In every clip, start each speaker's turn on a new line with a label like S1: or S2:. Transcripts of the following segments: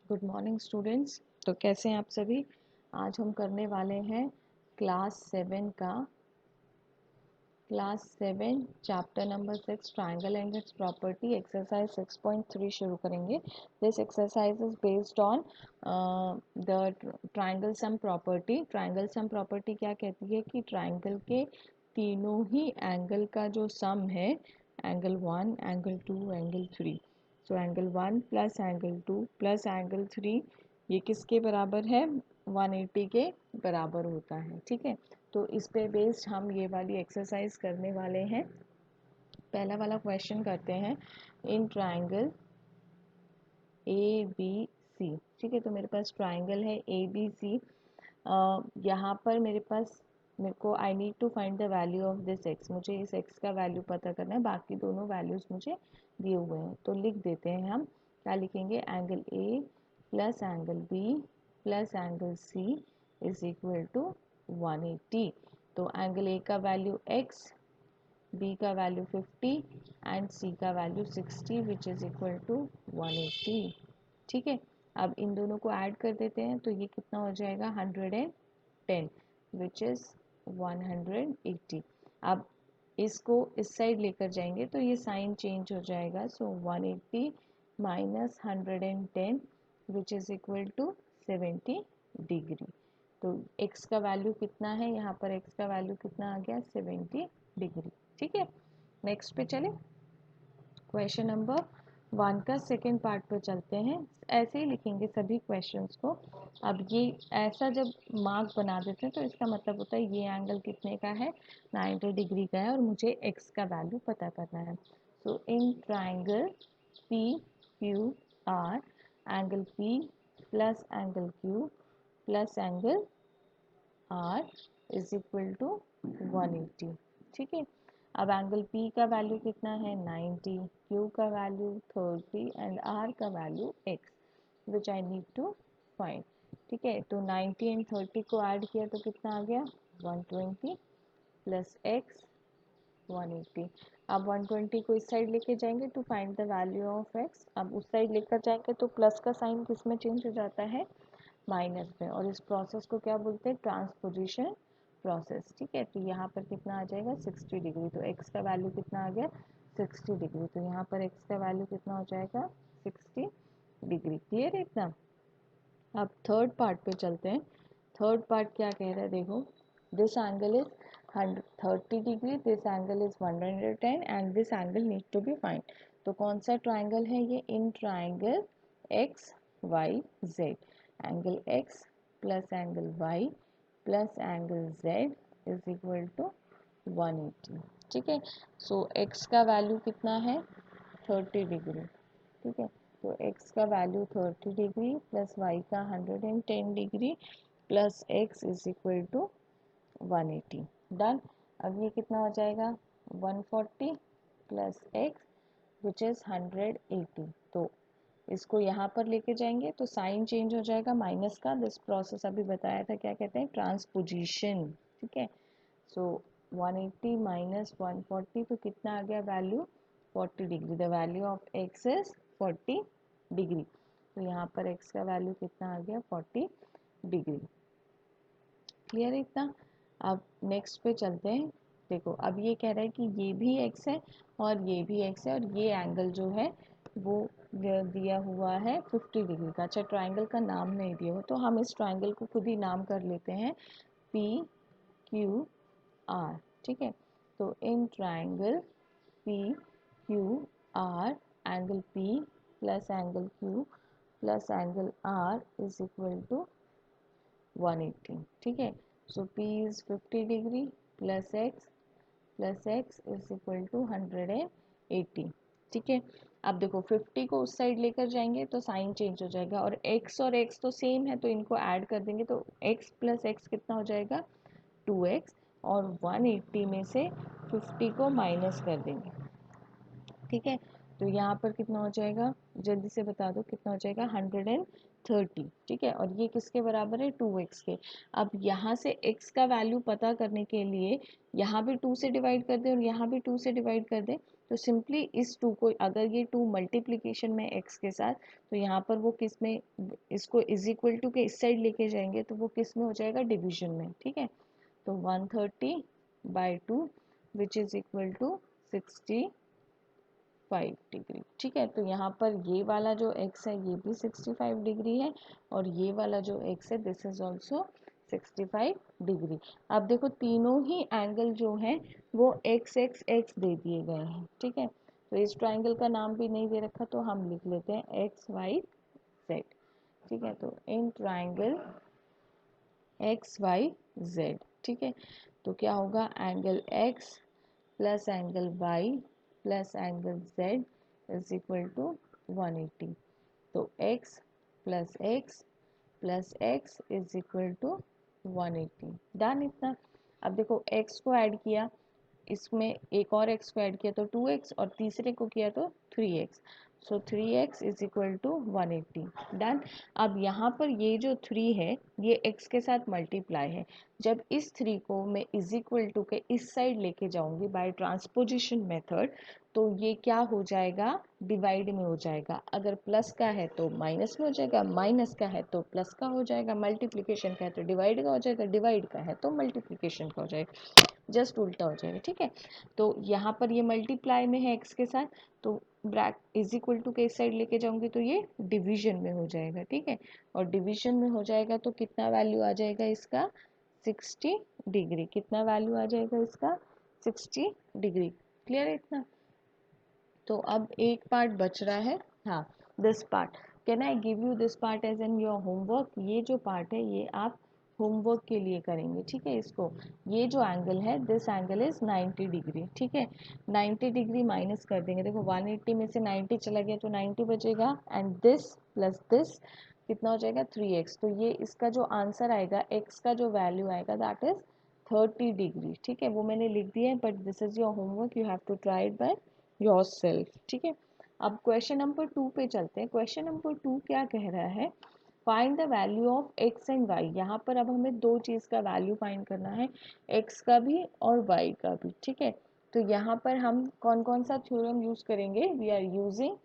S1: Good morning students. तो कैसे हैं आप सभी। आज हम करने वाले हैं class 7 chapter number 6 triangle and it's property exercise 6.3 शुरू करेंगे। This exercise is based on the triangle sum property. Triangle sum property क्या कहती है कि ट्रायंगल के तीनों ही एंगल का जो सम है, angle 1, angle 2, angle 3, so angle 1 plus angle 2 plus angle 3 ये किसके बराबर है, 180 के बराबर होता है। ठीक है, तो इस पे बेस्ड हम ये वाली एक्सरसाइज करने वाले हैं। पहला वाला क्वेश्चन करते हैं। In triangle A B C, ठीक है, तो मेरे पास ट्राइंगल है ए बी सी। यहाँ पर मेरे को I need to find the value of this X. मुझे इस एक्स का वैल्यू पता करना है, बाकी दोनों वैल्यूज मुझे दिए हुए हैं। तो लिख देते हैं हम, क्या लिखेंगे, angle A plus angle B plus angle C is equal to 180। तो एंगल ए का वैल्यू x, बी का वैल्यू 50 एंड सी का value 60 which is equal to 180। ठीक है, अब इन दोनों को ऐड कर देते हैं तो ये कितना हो जाएगा, 110 विच इज 180। अब इसको इस साइड लेकर जाएंगे तो ये साइन चेंज हो जाएगा। So 180 minus 110 which is equal to 70 degree. तो x का वैल्यू कितना है, यहाँ पर x का वैल्यू कितना आ गया, 70 डिग्री। ठीक है, नेक्स्ट पे चले। क्वेश्चन नंबर 1 का सेकेंड पार्ट पे चलते हैं। ऐसे ही लिखेंगे सभी क्वेश्चंस को। अब ये ऐसा जब मार्क बना देते हैं तो इसका मतलब होता है ये एंगल कितने का है, 90 डिग्री का है और मुझे x का वैल्यू पता करना है। So in triangle P Q R, angle p plus angle q plus angle r is equal to 180। ठीक है, अब एंगल p का वैल्यू कितना है, 90, q का वैल्यू 30 एंड r का value x which I need to find. ठीक है, तो 90 एंड 30 को ऐड किया तो कितना आ गया, 120 प्लस x 180। अब 120 को इस साइड लेके जाएंगे to find the value of x। अब उस साइड लेकर जाएंगे तो प्लस का साइन किस में चेंज हो जाता है, माइनस में, और इस प्रोसेस को क्या बोलते हैं, ट्रांसपोजिशन प्रोसेस। ठीक है, तो यहाँ पर कितना आ जाएगा, 60 डिग्री। तो x का वैल्यू कितना आ गया, 60 डिग्री। तो यहाँ पर x का वैल्यू कितना हो जाएगा, 60 डिग्री। क्लियर है इतना। अब थर्ड पार्ट पे चलते हैं। थर्ड पार्ट क्या कह रहा है, देखो, this angle is 30 degree, this angle is 110 and this angle need to be find. तो कौन सा ट्राइंगल है ये, in triangle X Y Z, angle x plus angle y plus angle z is equal to 180। ठीक है, सो x का value कितना है, 30 डिग्री। ठीक है, तो x का वैल्यू 30 डिग्री प्लस y का 110 degree plus x is equal to 180। Done. अब ये कितना हो जाएगा, 140 प्लस x विच इज 180। तो इसको यहाँ पर लेके जाएंगे तो साइन चेंज हो जाएगा माइनस का। दिस प्रोसेस अभी बताया था, क्या कहते हैं, ट्रांसपोजिशन। ठीक है, सो 180 माइनस 140 तो कितना आ गया value, 40 degree. The value of x is 40 degree. तो यहाँ पर x का वैल्यू कितना आ गया, 40 डिग्री। क्लियर है इतना। अब नेक्स्ट पे चलते हैं। देखो, अब ये कह रहा है कि ये भी x है और ये भी x है और ये एंगल जो है वो दिया हुआ है 50 डिग्री का। अच्छा, ट्राइंगल का नाम नहीं दिया हो तो हम इस ट्राइंगल को खुद ही नाम कर लेते हैं पी क्यू आर। ठीक है, तो in triangle P Q R, angle P plus angle Q plus angle R is equal to 180। ठीक है, so P is 50 degree plus x is equal to 180। ठीक है, अब देखो 50 को उस साइड लेकर जाएंगे तो साइन चेंज हो जाएगा और x तो सेम है तो इनको ऐड कर देंगे तो x प्लस x कितना हो जाएगा, 2x, और 180 में से 50 को माइनस कर देंगे। ठीक है, तो यहाँ पर कितना हो जाएगा, जल्दी से बता दो कितना हो जाएगा, 130। ठीक है, और ये किसके बराबर है, 2x के। अब यहाँ से x का वैल्यू पता करने के लिए यहाँ भी 2 से डिवाइड कर दें और यहाँ भी 2 से डिवाइड कर दें तो सिंपली इस टू को, अगर ये टू मल्टीप्लीकेशन में एक्स के साथ, तो यहाँ पर वो किस में, इसको इज इक्वल टू के इस साइड लेके जाएंगे तो वो किस में हो जाएगा, डिवीजन में। ठीक है, तो 130/2 which is equal to 65 degree. ठीक है, तो यहाँ पर ये वाला जो x है ये भी 65 डिग्री है, और ये वाला जो x है दिस इज ऑल्सो 65 डिग्री। अब देखो तीनों ही एंगल जो हैं वो x x x दे दिए गए हैं। ठीक है, तो इस ट्राइंगल का नाम भी नहीं दे रखा तो हम लिख लेते हैं x y z। ठीक है, तो in triangle X Y Z. ठीक है, तो क्या होगा, angle x plus angle y plus angle z is equal to 180। तो x plus x plus x is equal to 180। Done इतना। अब देखो x को ऐड किया, इसमें एक और x को ऐड किया तो 2x, और तीसरे को किया तो 3x। So 3x is equal to 180। Done. अब यहाँ पर ये जो 3 है ये x के साथ मल्टीप्लाई है। जब इस 3 को मैं इज इक्वल टू के इस साइड लेके जाऊंगी बाय ट्रांसपोजिशन मेथड, तो ये क्या हो जाएगा, डिवाइड में हो जाएगा। अगर प्लस का है तो माइनस में हो जाएगा, माइनस का है तो प्लस का हो जाएगा, मल्टीप्लिकेशन का है तो डिवाइड का हो जाएगा, डिवाइड का है तो मल्टीप्लिकेशन का हो जाएगा, जस्ट उल्टा हो जाएगा। ठीक है, तो यहाँ पर ये मल्टीप्लाई में है एक्स के साथ, तो ब्रैक इज इक्वल टू के इस साइड लेके जाऊंगी तो ये डिवीजन में हो जाएगा। ठीक है, और डिवीजन में हो जाएगा तो कितना वैल्यू आ जाएगा इसका, 60 डिग्री। कितना वैल्यू आ जाएगा इसका, 60 डिग्री। क्लियर है इतना। तो अब एक पार्ट बच रहा है, हाँ, this part. Can I give you this part as an your homework. ये जो पार्ट है ये आप होमवर्क के लिए करेंगे। ठीक है, इसको, ये जो एंगल है दिस एंगल इज 90 डिग्री। ठीक है, 90 डिग्री माइनस कर देंगे। देखो 180 में से 90 चला गया तो 90 बचेगा, एंड दिस प्लस दिस कितना हो जाएगा, 3x। तो ये इसका जो आंसर आएगा, x का जो वैल्यू आएगा दैट इज 30 डिग्री। ठीक है, वो मैंने लिख दिया है, but this is your homework, you have to try it by yourself. ठीक है, अब क्वेश्चन नंबर 2 पे चलते हैं। क्वेश्चन नंबर 2 क्या कह रहा है, find the value of x and y। यहाँ पर अब हमें दो चीज़ का वैल्यू फाइंड करना है, x का भी और y का भी। ठीक है, तो यहाँ पर हम कौन कौन सा थ्योरम यूज करेंगे, we are using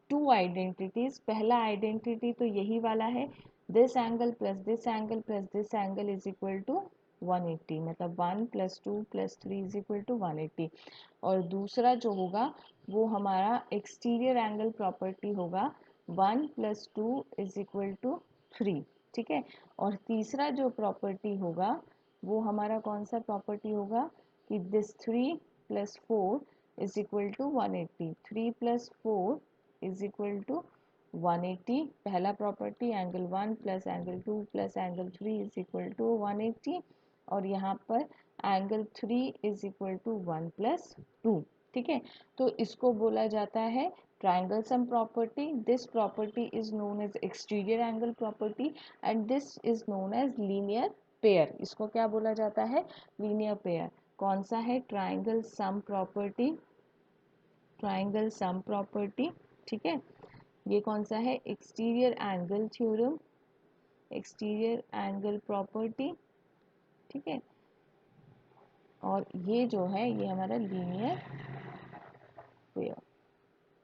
S1: two identities. पहला आइडेंटिटी तो यही वाला है, this angle plus this angle plus this angle is equal to 180, मतलब 1 + 2 + 3 इज इक्वल टू 180। और दूसरा जो होगा वो हमारा एक्सटीरियर एंगल प्रॉपर्टी होगा, 1 + 2 इज इक्वल टू 3। ठीक है, और तीसरा जो प्रॉपर्टी होगा वो हमारा कौन सा प्रॉपर्टी होगा, कि this 3 + 4 is equal to 180। 3 + 4 is equal to 180। पहला property, angle 1 plus angle 2 plus angle 3 is equal to 180, और यहाँ पर एंगल 3 इज इक्वल टू 1 + 2। ठीक है, तो इसको बोला जाता है triangle sum property. This property is known as exterior angle property, and this is known as linear pair. इसको क्या बोला जाता है, लीनियर पेयर। कौन सा है, triangle sum property, triangle sum property. ठीक है, ये कौन सा है, exterior angle theorem, exterior angle property. ठीक है, और ये जो है ये हमारा लीनियर पेयर।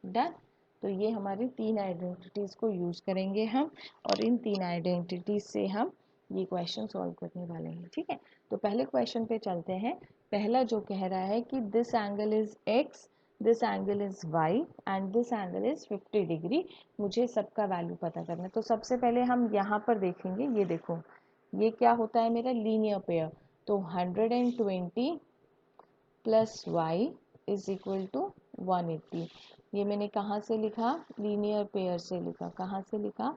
S1: डन। तो ये हमारी तीन आइडेंटिटीज को यूज करेंगे हम, और इन तीन आइडेंटिटीज से हम ये क्वेश्चन सॉल्व करने वाले हैं। ठीक है, तो पहले क्वेश्चन पे चलते हैं। पहला जो कह रहा है कि this angle is x, this angle is y and this angle is 50 degree. मुझे सबका वैल्यू पता करना है। तो सबसे पहले हम यहाँ पर देखेंगे, ये देखो ये क्या होता है मेरा लीनियर पेयर। तो 120 + y इज इक्वल टू 180। ये मैंने कहाँ से लिखा, लीनियर पेयर से लिखा। कहाँ से लिखा,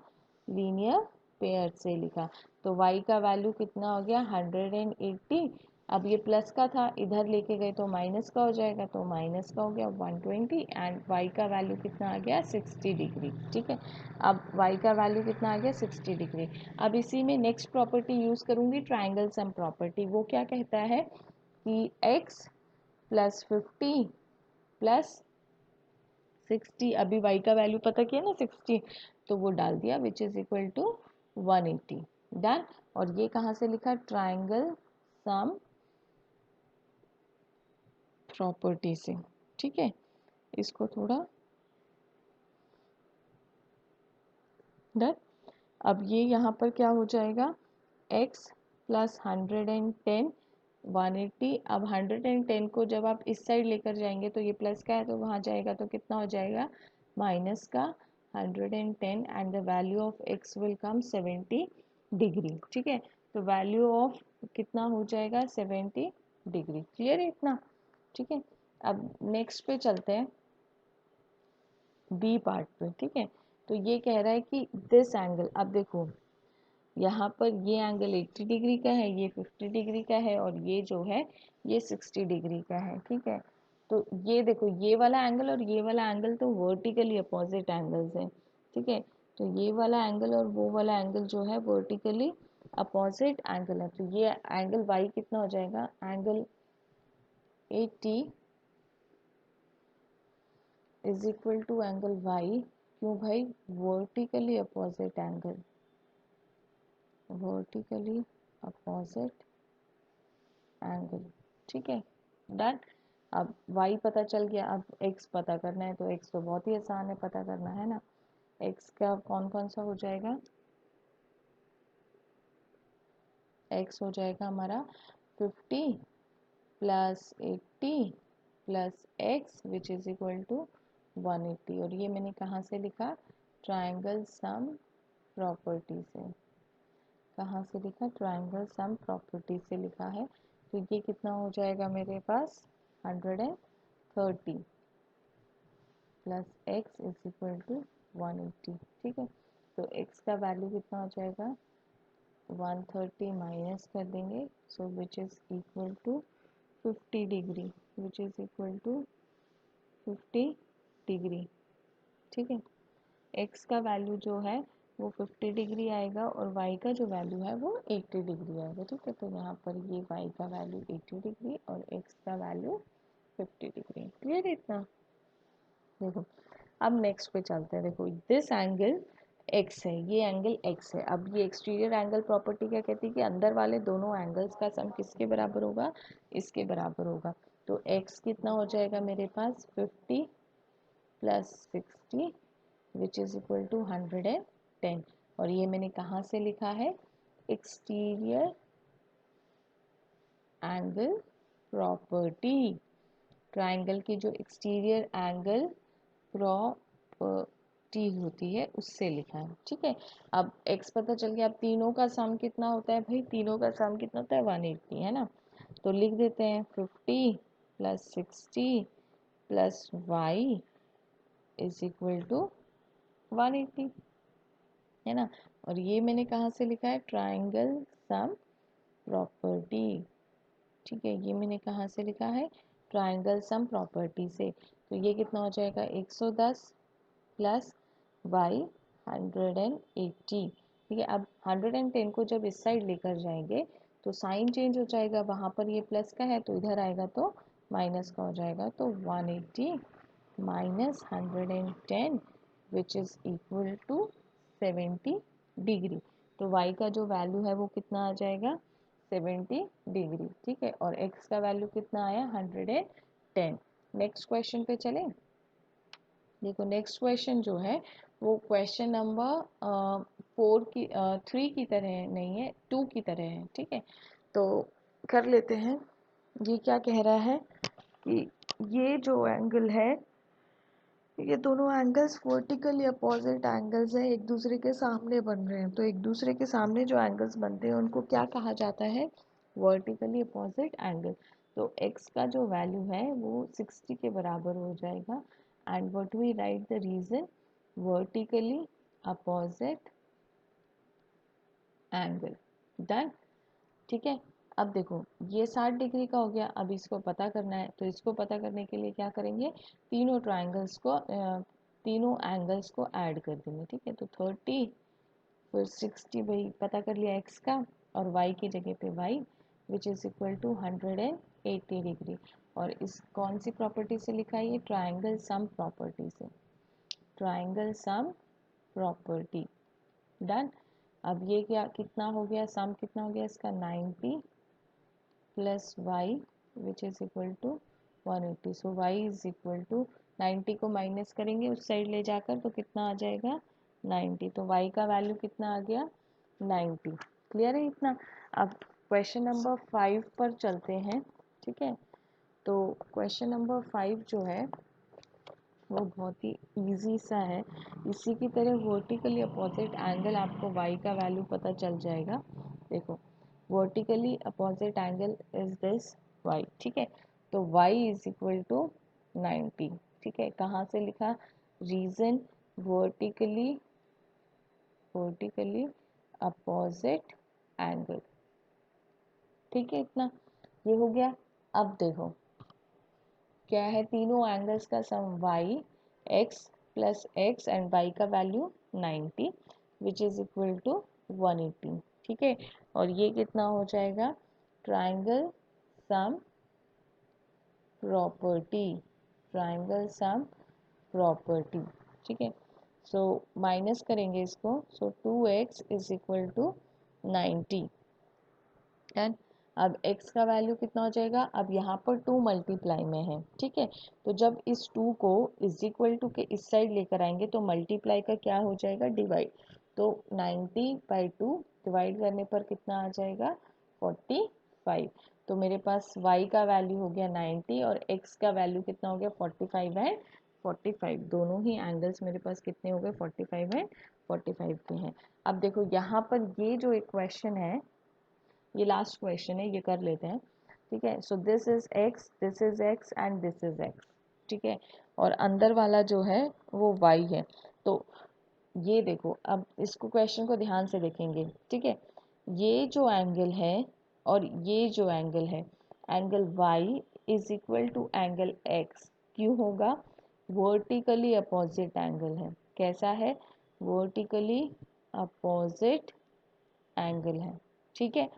S1: लीनियर पेयर से लिखा। तो y का वैल्यू कितना हो गया, 180। अब ये प्लस का था, इधर लेके गए तो माइनस का हो जाएगा, तो माइनस का हो गया 120, एंड y का वैल्यू कितना आ गया, 60 डिग्री। ठीक है, अब y का वैल्यू कितना आ गया, 60 डिग्री। अब इसी में नेक्स्ट प्रॉपर्टी यूज करूंगी, ट्राइंगल सम प्रॉपर्टी। वो क्या कहता है कि x + 50 + 60, अभी y का वैल्यू पता किया ना 60, तो वो डाल दिया, which is equal to 180। Done. और ये कहाँ से लिखा, ट्राइंगल सम प्रॉपर्टी से। ठीक है, इसको थोड़ा डन। अब ये यहाँ पर क्या हो जाएगा, x प्लस 110 180। अब 110 को जब आप इस साइड लेकर जाएंगे तो ये प्लस का है तो वहाँ जाएगा तो कितना हो जाएगा, माइनस का 110 and the value of x will come 70 degree. ठीक है, तो वैल्यू ऑफ कितना हो जाएगा 70 डिग्री। क्लियर है इतना? ठीक है, अब नेक्स्ट पे चलते हैं बी पार्ट पे। ठीक है, तो ये कह रहा है कि दिस एंगल, अब देखो यहाँ पर ये एंगल 80 डिग्री का है, ये 50 डिग्री का है और ये जो है ये 60 डिग्री का है। ठीक है, तो ये देखो ये वाला एंगल और ये वाला एंगल तो वर्टिकली अपोजिट एंगल्स हैं। ठीक है, तो ये वाला एंगल और वो वाला एंगल जो है वर्टिकली अपोजिट एंगल है। तो ये एंगल वाई कितना हो जाएगा, angle 80 is equal to angle Y. क्यों भाई, vertically opposite angle, vertically opposite angle. ठीक है, डन। अब y पता चल गया, अब x पता करना है। तो x तो बहुत ही आसान है पता करना, है ना। x का कौन कौन सा हो जाएगा, x हो जाएगा हमारा 50 plus 80 plus x which is equal to 180। और ये मैंने कहाँ से लिखा, ट्राइंगल सम प्रॉपर्टी से। कहाँ से लिखा, ट्राइंगल सम प्रॉपर्टी से लिखा है। तो ये कितना हो जाएगा मेरे पास 130 plus X is equal to 180। ठीक है, तो x का वैल्यू कितना हो जाएगा 130 माइनस कर देंगे, so which is equal to 50 degree, which is equal to 50 degree. ठीक है, x का वैल्यू जो है वो 50 डिग्री आएगा और y का जो वैल्यू है वो 80 डिग्री आएगा। ठीक है, तो यहाँ पर ये y का वैल्यू 80 डिग्री और x का वैल्यू 50 डिग्री। क्लियर है इतना? देखो अब नेक्स्ट पे चलते हैं। देखो दिस एंगल x है, ये एंगल x है। अब ये एक्सटीरियर एंगल प्रॉपर्टी क्या कहती है कि अंदर वाले दोनों एंगल्स का सम किसके बराबर होगा, इसके बराबर होगा। तो x कितना हो जाएगा मेरे पास 50 plus 60 which is equal to 110। और ये मैंने कहाँ से लिखा है, एक्सटीरियर एंगल प्रॉपर्टी। ट्राइंगल की जो एक्सटीरियर एंगल प्रॉपर्टी होती है उससे लिखा है। ठीक है, अब x पता चल गया। अब तीनों का सम कितना होता है भाई, तीनों का सम कितना होता है 180, है ना। तो लिख देते हैं 50 plus 60 plus y is equal to 180, है ना। और ये मैंने कहाँ से लिखा है, ट्राइंगल सम प्रॉपर्टी। ठीक है, ये मैंने कहाँ से लिखा है, ट्राइंगल सम प्रॉपर्टी से। तो ये कितना हो जाएगा 110 प्लस y 180। ठीक है, अब 110 को जब इस साइड लेकर जाएंगे तो साइन चेंज हो जाएगा, वहाँ पर ये प्लस का है तो इधर आएगा तो माइनस का हो जाएगा। तो 180 minus 110 which is equal to 70 degree. तो y का जो वैल्यू है वो कितना आ जाएगा 70 डिग्री। ठीक है, और x का वैल्यू कितना आया 110। नेक्स्ट क्वेश्चन पे चले। देखो नेक्स्ट क्वेश्चन जो है वो क्वेश्चन नंबर 3 की तरह नहीं है, 2 की तरह है। ठीक है, तो कर लेते हैं। ये क्या कह रहा है कि ये जो एंगल है, ये दोनों एंगल्स वर्टिकली अपोजिट एंगल्स हैं, एक दूसरे के सामने बन रहे हैं। तो एक दूसरे के सामने जो एंगल्स बनते हैं उनको क्या कहा जाता है, वर्टिकली अपोजिट एंगल। तो x का जो वैल्यू है वो 60 के बराबर हो जाएगा। And what we write the reason, vertically opposite angle. Done. ठीक है, अब देखो ये 60 डिग्री का हो गया। अब इसको पता करना है, तो इसको पता करने के लिए क्या करेंगे, तीनों ट्राइंगल्स को तीनों एंगल्स को ऐड कर देंगे। ठीक है, तो 30 फिर 60 भाई पता कर लिया x का, और y की जगह पे y which is equal to 180 degree. और इस कौन सी प्रॉपर्टी से लिखा है, ये ट्राइंगल सम प्रॉपर्टी से, ट्राइंगल सम प्रॉपर्टी। डन। अब ये क्या कितना हो गया, सम कितना हो गया इसका 90 plus y which is equal to 180। So y is equal to 90 को माइनस करेंगे उस साइड ले जाकर तो कितना आ जाएगा 90। तो y का वैल्यू कितना आ गया 90। क्लियर है इतना। अब क्वेश्चन नंबर 5 पर चलते हैं। ठीक है, तो क्वेश्चन नंबर 5 जो है वो बहुत ही इजी सा है। इसी की तरह वर्टिकली अपोजिट एंगल आपको y का वैल्यू पता चल जाएगा। देखो vertically opposite angle is this y। ठीक है, तो y इज इक्वल टू 90। ठीक है, कहाँ से लिखा, रीजन वर्टिकली अपोजिट एंगल। ठीक है, इतना ये हो गया। अब देखो क्या है, तीनों एंगल्स का sum y, x plus x and y का value 90 which is equal to 180। ठीक है, और ये कितना हो जाएगा, triangle sum property, triangle sum property. ठीक है, सो माइनस करेंगे इसको, so 2x is equal to 90। Done. अब x का वैल्यू कितना हो जाएगा, अब यहाँ पर 2 मल्टीप्लाई में है। ठीक है, तो जब इस 2 को इज इक्वल टू के इस साइड लेकर आएंगे तो मल्टीप्लाई का क्या हो जाएगा, डिवाइड। तो 90/2 डिवाइड करने पर कितना आ जाएगा 45। तो मेरे पास y का वैल्यू हो गया 90 और x का वैल्यू कितना हो गया 45 एंड 45। दोनों ही एंगल्स मेरे पास कितने हो गए 45 एंड 45 के हैं। अब देखो यहाँ पर ये जो एक क्वेश्चन है, ये लास्ट क्वेश्चन है, ये कर लेते हैं। ठीक है, so this is x, this is x and this is x। ठीक है, और अंदर वाला जो है वो y है। तो ये देखो, अब इसको क्वेश्चन को ध्यान से देखेंगे। ठीक है, ये जो एंगल है और ये जो एंगल है, angle y is equal to angle x क्यों होगा, वर्टिकली अपोजिट एंगल है। कैसा है, वर्टिकली अपोजिट एंगल है। ठीक है,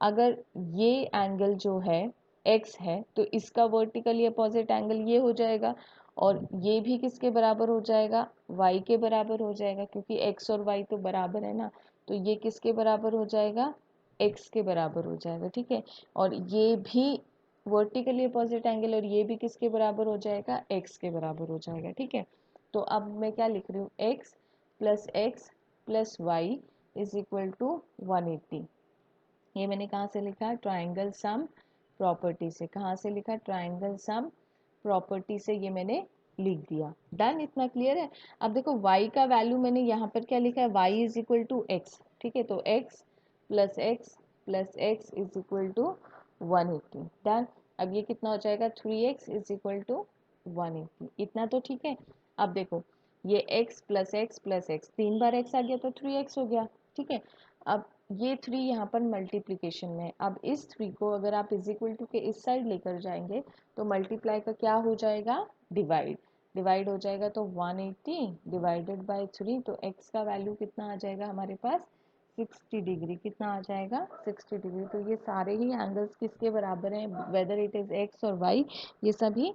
S1: अगर ये एंगल जो है x है तो इसका वर्टिकली अपोजिट एंगल ये हो जाएगा, और ये भी किसके बराबर हो जाएगा, y के बराबर हो जाएगा, क्योंकि x और y तो बराबर है ना। तो ये किसके बराबर हो जाएगा, x के बराबर हो जाएगा। ठीक है, और ये भी वर्टिकली अपोजिट एंगल, और ये भी किसके बराबर हो जाएगा, x के बराबर हो जाएगा। ठीक है, तो अब मैं क्या लिख रही हूँ, x plus Y is equal to 180। ये मैंने कहाँ से लिखा, ट्राइंगल सम प्रॉपर्टी से। कहाँ से लिखा, ट्राइंगल सम प्रॉपर्टी से ये मैंने लिख दिया। डन, इतना क्लियर है। अब देखो y का वैल्यू मैंने यहाँ पर क्या लिखा है, y is equal to X. ठीक है, तो x plus X is equal to 180। Done. अब ये कितना हो जाएगा, 3x इज इक्वल टू 180। इतना तो ठीक है। अब देखो ये x प्लस एक्स 3 बार x आ गया तो 3x हो गया। ठीक है, अब ये 3 यहाँ पर मल्टीप्लिकेशन में है। अब इस 3 को अगर आप इज इक्वल टू के इस साइड लेकर जाएंगे तो मल्टीप्लाई का क्या हो जाएगा, डिवाइड हो जाएगा। तो 180 डिवाइडेड बाय 3, तो x का वैल्यू कितना आ जाएगा हमारे पास 60 डिग्री। कितना आ जाएगा 60 डिग्री। तो ये सारे ही एंगल्स किसके बराबर हैं, वेदर इट इज x और y, ये सभी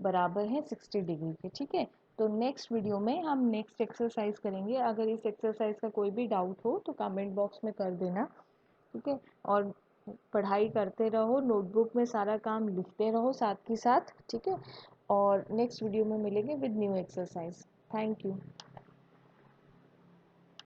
S1: बराबर है 60 डिग्री के। ठीक है, तो नेक्स्ट वीडियो में हम नेक्स्ट एक्सरसाइज करेंगे। अगर इस एक्सरसाइज का कोई भी डाउट हो तो कमेंट बॉक्स में कर देना। ठीक है, और पढ़ाई करते रहो, नोटबुक में सारा काम लिखते रहो साथ ही साथ। ठीक है, और नेक्स्ट वीडियो में मिलेंगे with new exercise. Thank you.